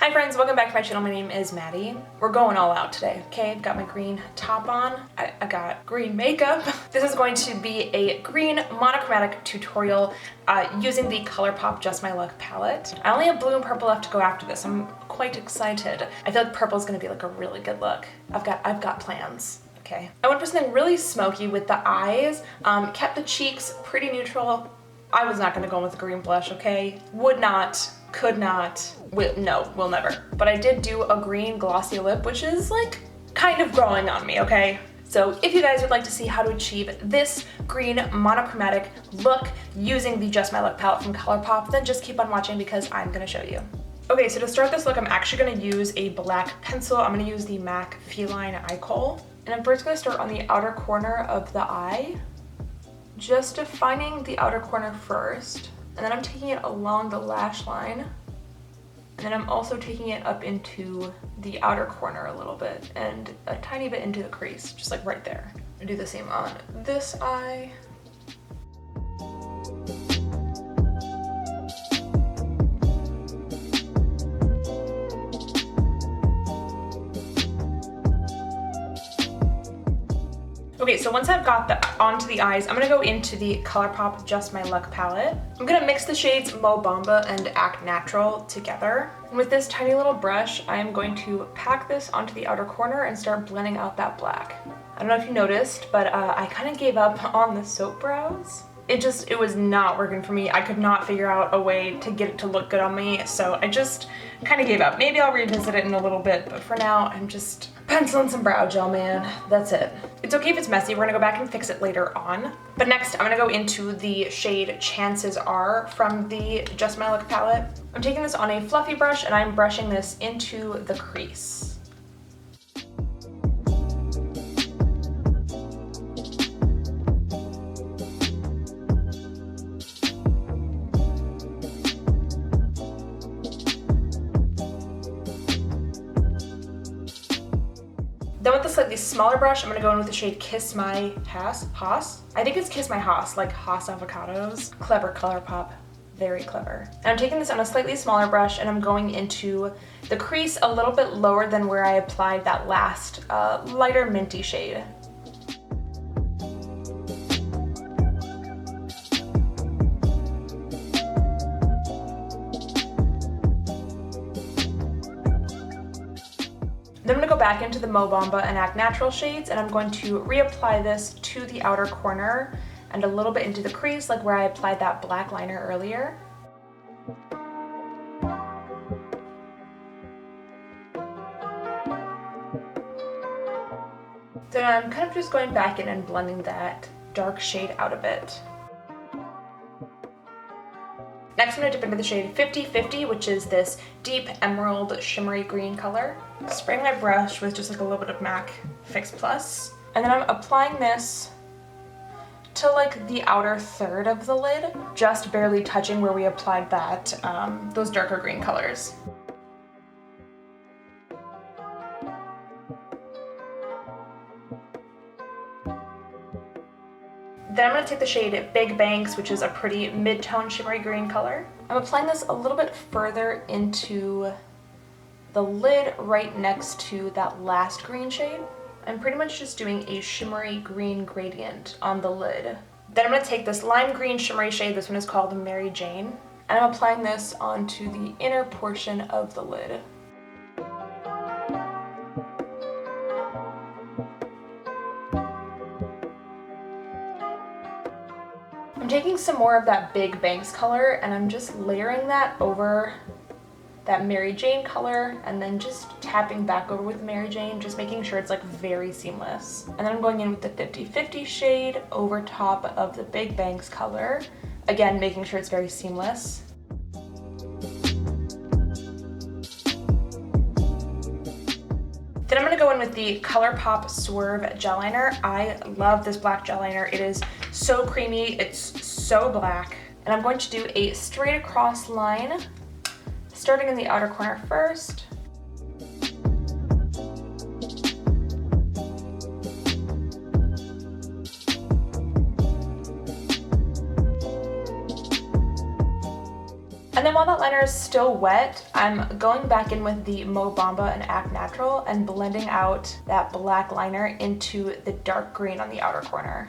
Hi friends, welcome back to my channel. My name is Maddie. We're going all out today, okay? I've got my green top on. I got green makeup. This is going to be a green monochromatic tutorial using the Colourpop Just My Luck palette. I only have blue and purple left to go after this. I'm quite excited. I feel like purple is gonna be like a really good look. I've got plans. Okay. I went for something really smoky with the eyes, kept the cheeks pretty neutral. I was not gonna go in with a green blush, okay? Would not, could not, no, will never. But I did do a green glossy lip, which is like kind of growing on me, okay? So if you guys would like to see how to achieve this green monochromatic look using the Just My Luck palette from Colourpop, then just keep on watching because I'm gonna show you. Okay, so to start this look, I'm actually gonna use a black pencil. I'm gonna use the MAC Feline Eye Kohl. And I'm first gonna start on the outer corner of the eye, just defining the outer corner first. And then I'm taking it along the lash line. And then I'm also taking it up into the outer corner a little bit and a tiny bit into the crease, just like right there. I do the same on this eye. Okay, so once I've got that onto the eyes, I'm gonna go into the Colourpop Just My Luck palette. I'm gonna mix the shades Bamba and Act Natural together. And with this tiny little brush, I am going to pack this onto the outer corner and start blending out that black. I don't know if you noticed, but I kind of gave up on the soap brows. It was not working for me. I could not figure out a way to get it to look good on me, so I just kind of gave up. Maybe I'll revisit it in a little bit, but for now, I'm just penciling some brow gel, man. That's it. It's okay if it's messy. We're gonna go back and fix it later on. But next, I'm gonna go into the shade Chances Are from the Just My Luck palette. I'm taking this on a fluffy brush, and I'm brushing this into the crease. Then with the slightly smaller brush, I'm gonna go in with the shade Kiss My Haas? I think it's Kiss My Haas, like Haas avocados. Clever Colourpop, very clever. And I'm taking this on a slightly smaller brush and I'm going into the crease a little bit lower than where I applied that last lighter minty shade. Then I'm going to go back into the Bamba and Act Natural shades, and I'm going to reapply this to the outer corner and a little bit into the crease, like where I applied that black liner earlier. Then I'm kind of just going back in and blending that dark shade out a bit. Next, I'm going to dip into the shade 50/50, which is this deep emerald shimmery green color. Spraying my brush with just like a little bit of MAC Fix Plus. And then I'm applying this to like the outer third of the lid, just barely touching where we applied that, those darker green colors. Then I'm going to take the shade Big Banks, which is a pretty mid-tone shimmery green color. I'm applying this a little bit further into the lid right next to that last green shade. I'm pretty much just doing a shimmery green gradient on the lid. Then I'm going to take this lime green shimmery shade, this one is called Mary Jane, and I'm applying this onto the inner portion of the lid. I'm taking some more of that Big Banks color and I'm just layering that over that Mary Jane color and then just tapping back over with Mary Jane, just making sure it's like very seamless. And then I'm going in with the 50/50 shade over top of the Big Banks color, again making sure it's very seamless. Then I'm going to go in with the Colourpop Swerve gel liner. I love this black gel liner. It is so creamy, it's so black. And I'm going to do a straight across line, starting in the outer corner first. And then while that outliner is still wet, I'm going back in with the Mo Bamba and Act Natural and blending out that black liner into the dark green on the outer corner,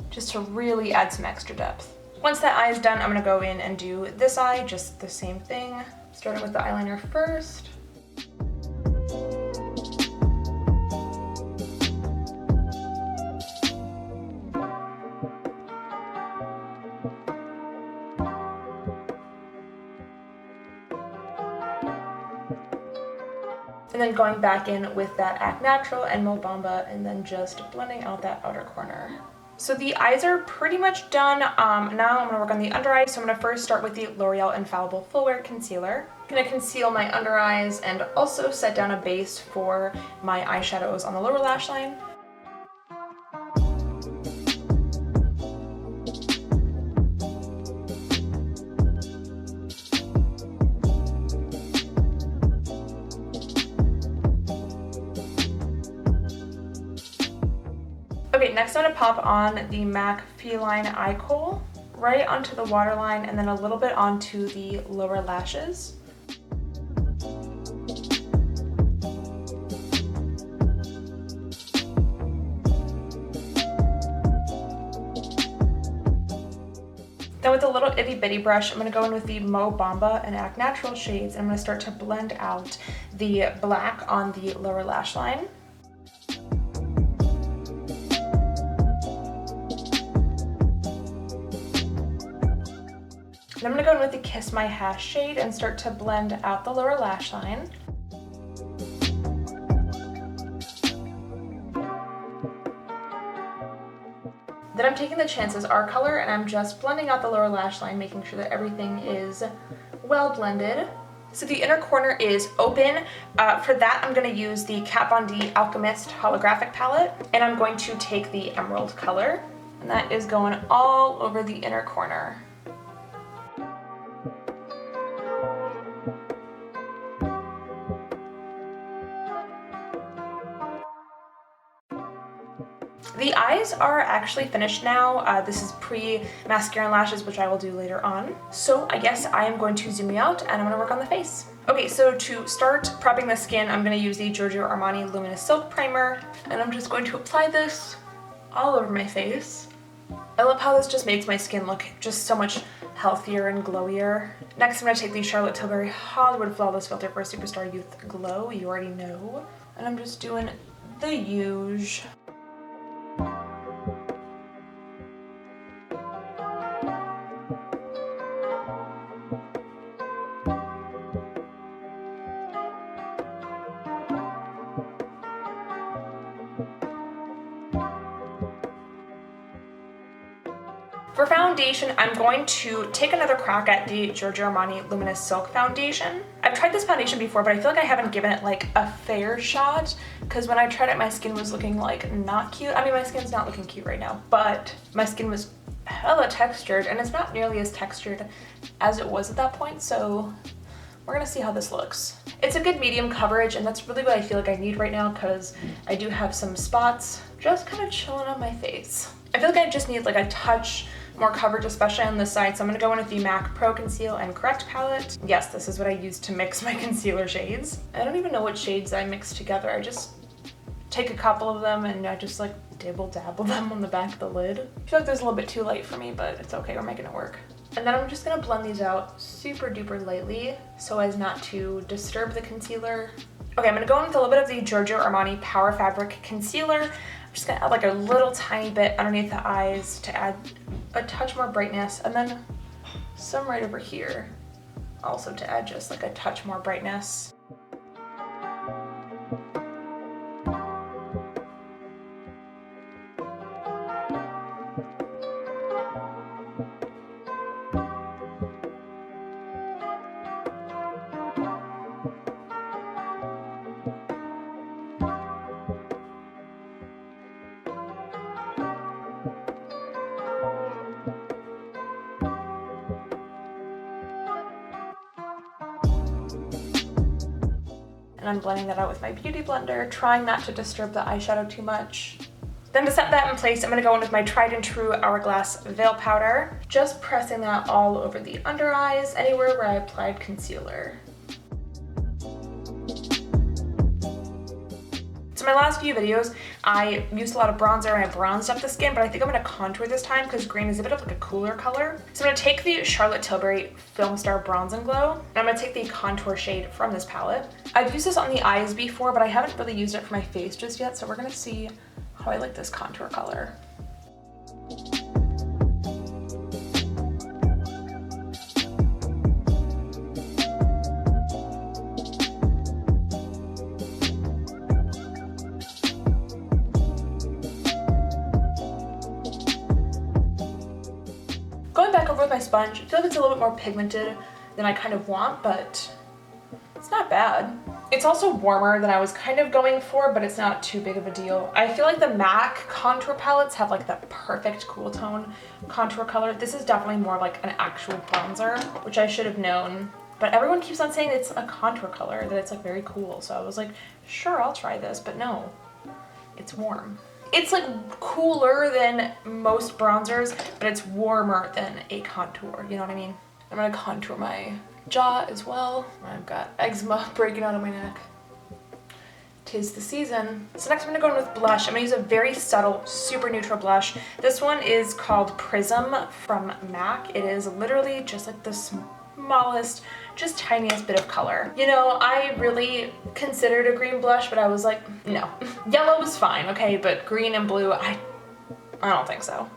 just to really add some extra depth. Once that eye is done, I'm gonna go in and do this eye, just the same thing, starting with the eyeliner first. And then going back in with that Act Natural and Mo Bamba and then just blending out that outer corner. So the eyes are pretty much done. Now I'm gonna work on the under eyes. So I'm gonna first start with the L'Oreal Infallible Full Wear Concealer. I'm gonna conceal my under eyes and also set down a base for my eyeshadows on the lower lash line. Okay, next I'm gonna pop on the MAC Feline Eye Kohl right onto the waterline and then a little bit onto the lower lashes. Then with a little itty bitty brush, I'm gonna go in with the Mo Bamba and Act Natural shades and I'm gonna start to blend out the black on the lower lash line. Then I'm gonna go in with the Kiss My Hash shade and start to blend out the lower lash line. Then I'm taking the Chances Are color and I'm just blending out the lower lash line, making sure that everything is well blended. So the inner corner is open. For that, I'm gonna use the Kat Von D Alchemist holographic palette and I'm going to take the emerald color and that is going all over the inner corner. The eyes are actually finished now. This is pre-mascara and lashes, which I will do later on. So I guess I am going to zoom you out and I'm gonna work on the face. Okay, so to start prepping the skin, I'm gonna use the Giorgio Armani Luminous Silk Primer, and I'm just going to apply this all over my face. I love how this just makes my skin look just so much healthier and glowier. Next, I'm gonna take the Charlotte Tilbury Hollywood Flawless Filter for a Superstar Youth Glow, you already know. And I'm just doing the usual. For foundation, I'm going to take another crack at the Giorgio Armani Luminous Silk Foundation. I've tried this foundation before, but I feel like I haven't given it like a fair shot because when I tried it, my skin was looking like not cute. I mean, my skin's not looking cute right now, but my skin was hella textured and it's not nearly as textured as it was at that point, so we're gonna see how this looks. It's a good medium coverage and that's really what I feel like I need right now because I do have some spots just kind of chilling on my face. I feel like I just need like a touch more coverage, especially on this side, so I'm gonna go in with the MAC Pro Conceal and Correct palette. Yes, this is what I use to mix my concealer shades. I don't even know what shades I mix together. I just take a couple of them and I just like dabble them on the back of the lid. I feel like there's a little bit too light for me, but it's okay, we're making it work. And then I'm just gonna blend these out super duper lightly so as not to disturb the concealer. Okay, I'm gonna go in with a little bit of the Giorgio Armani Power Fabric Concealer. I'm just gonna add like a little tiny bit underneath the eyes to add a touch more brightness, and then some right over here also to add just like a touch more brightness. And I'm blending that out with my beauty blender, trying not to disturb the eyeshadow too much. Then to set that in place, I'm going to go in with my tried and true Hourglass Veil Powder, just pressing that all over the under eyes, anywhere where I applied concealer. So my last few videos, I used a lot of bronzer and I bronzed up the skin, but I think I'm going to contour this time because green is a bit of like a cooler color. So I'm going to take the Charlotte Tilbury Filmstar Bronze and Glow, and I'm going to take the contour shade from this palette. I've used this on the eyes before, but I haven't really used it for my face just yet, so we're going to see how I like this contour color. Going back over with my sponge, I feel like it's a little bit more pigmented than I kind of want, but it's not bad. It's also warmer than I was kind of going for, but it's not too big of a deal. I feel like the MAC contour palettes have like the perfect cool tone contour color. This is definitely more like an actual bronzer, which I should have known. But everyone keeps on saying it's a contour color, that it's like very cool. So I was like, sure, I'll try this, but no, it's warm. It's like cooler than most bronzers, but it's warmer than a contour, you know what I mean? I'm gonna contour my jaw as well. I've got eczema breaking out of my neck. 'Tis the season. So next I'm gonna go in with blush. I'm gonna use a very subtle, super neutral blush. This one is called Prism from MAC. It is literally just like the smallest, just tiniest bit of color. You know, I really considered a green blush, but I was like, no. Yellow is fine, okay, but green and blue, I don't think so.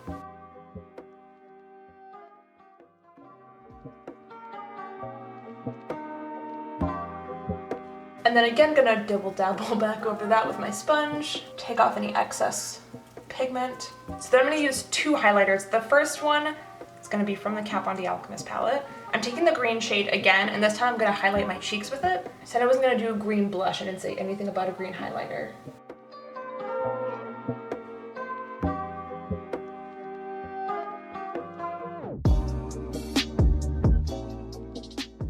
And then again, gonna dibble dabble back over that with my sponge, take off any excess pigment. So then I'm gonna use two highlighters. The first one is gonna be from the Kat Von D Alchemist palette. I'm taking the green shade again, and this time I'm gonna highlight my cheeks with it. I said I wasn't gonna do a green blush. I didn't say anything about a green highlighter.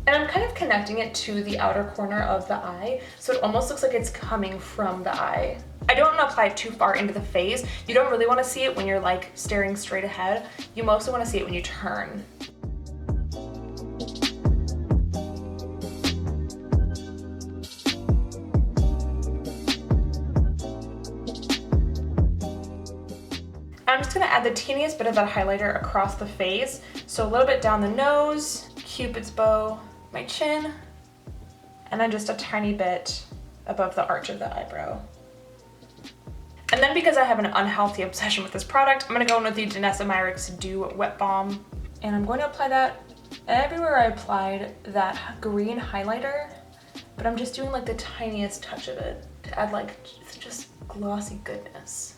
And I'm kind of connecting it to the outer corner of the eye, so it almost looks like it's coming from the eye. I don't want to apply it too far into the face. You don't really want to see it when you're like staring straight ahead. You mostly want to see it when you turn. I'm just going to add the teeniest bit of that highlighter across the face. So a little bit down the nose, Cupid's bow, my chin, and then just a tiny bit above the arch of the eyebrow. And then because I have an unhealthy obsession with this product, I'm going to go in with the Danessa myrics Dew Wet Balm. And I'm going to apply that everywhere I applied that green highlighter, but I'm just doing like the tiniest touch of it to add like just glossy goodness.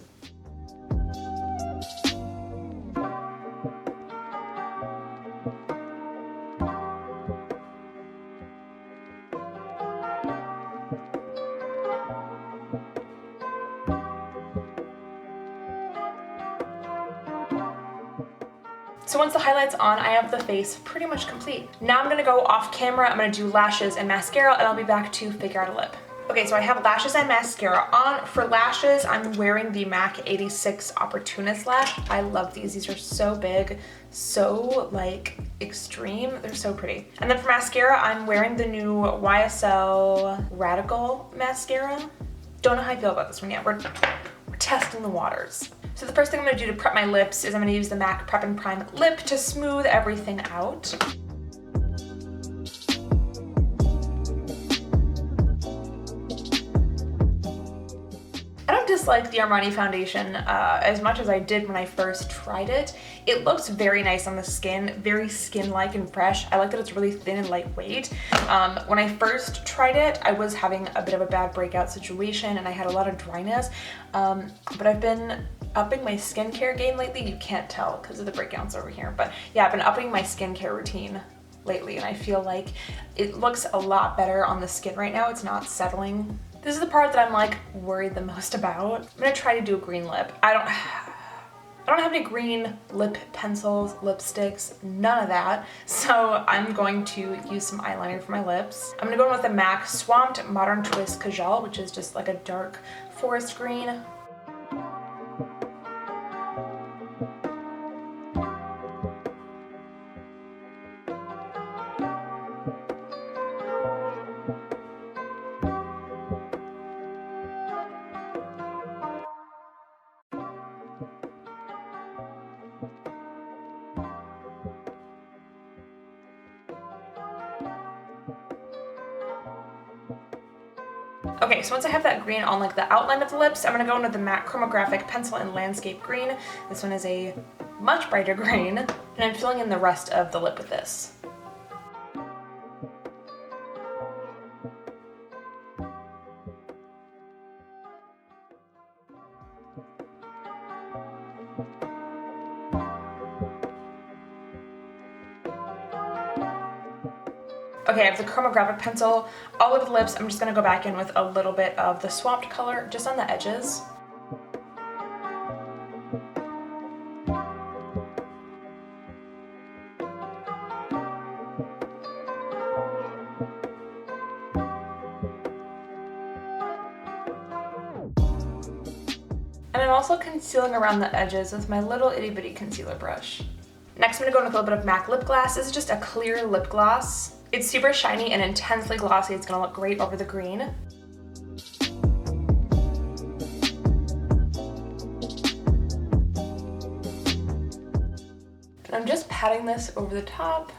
So once the highlight's on, I have the face pretty much complete. Now I'm gonna go off camera, I'm gonna do lashes and mascara, and I'll be back to figure out a lip. Okay, so I have lashes and mascara on. For lashes, I'm wearing the MAC 86 Opportunist lash. I love these. These are so big, so like extreme. They're so pretty. And then for mascara, I'm wearing the new YSL Radical mascara. Don't know how I feel about this one yet. We're testing the waters. So the first thing I'm gonna do to prep my lips is I'm gonna use the MAC Prep and Prime Lip to smooth everything out. I don't dislike the Armani foundation as much as I did when I first tried it. It looks very nice on the skin, very skin-like and fresh. I like that it's really thin and lightweight. When I first tried it, I was having a bit of a bad breakout situation and I had a lot of dryness, but I've been upping my skincare game lately. You can't tell because of the breakouts over here, but yeah, I've been upping my skincare routine lately and I feel like it looks a lot better on the skin right now. It's not settling. This is the part that I'm like worried the most about. I'm gonna try to do a green lip. I don't have any green lip pencils, lipsticks, none of that. So I'm going to use some eyeliner for my lips. I'm gonna go in with the MAC Swamped Modern Twist Kajal, which is just like a dark forest green. Okay, so once I have that green on like the outline of the lips, I'm gonna go into the matte chromographic pencil and landscape green. This one is a much brighter green, and I'm filling in the rest of the lip with this. Okay, I have the chromographic pencil all over the lips. I'm just gonna go back in with a little bit of the swamped color just on the edges. And I'm also concealing around the edges with my little itty bitty concealer brush. Next, I'm gonna go in with a little bit of MAC lip gloss. This is just a clear lip gloss. It's super shiny and intensely glossy. It's gonna look great over the green. And I'm just patting this over the top.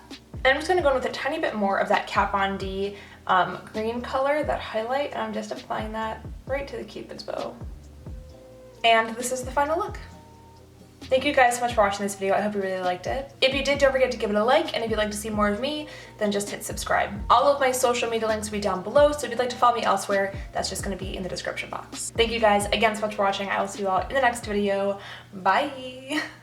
And I'm just gonna go in with a tiny bit more of that Kat Von D green color, that highlight, and I'm just applying that right to the Cupid's bow. And this is the final look. Thank you guys so much for watching this video. I hope you really liked it. If you did, don't forget to give it a like, and if you'd like to see more of me, then just hit subscribe. All of my social media links will be down below, so if you'd like to follow me elsewhere, that's just gonna be in the description box. Thank you guys again so much for watching. I will see you all in the next video. Bye!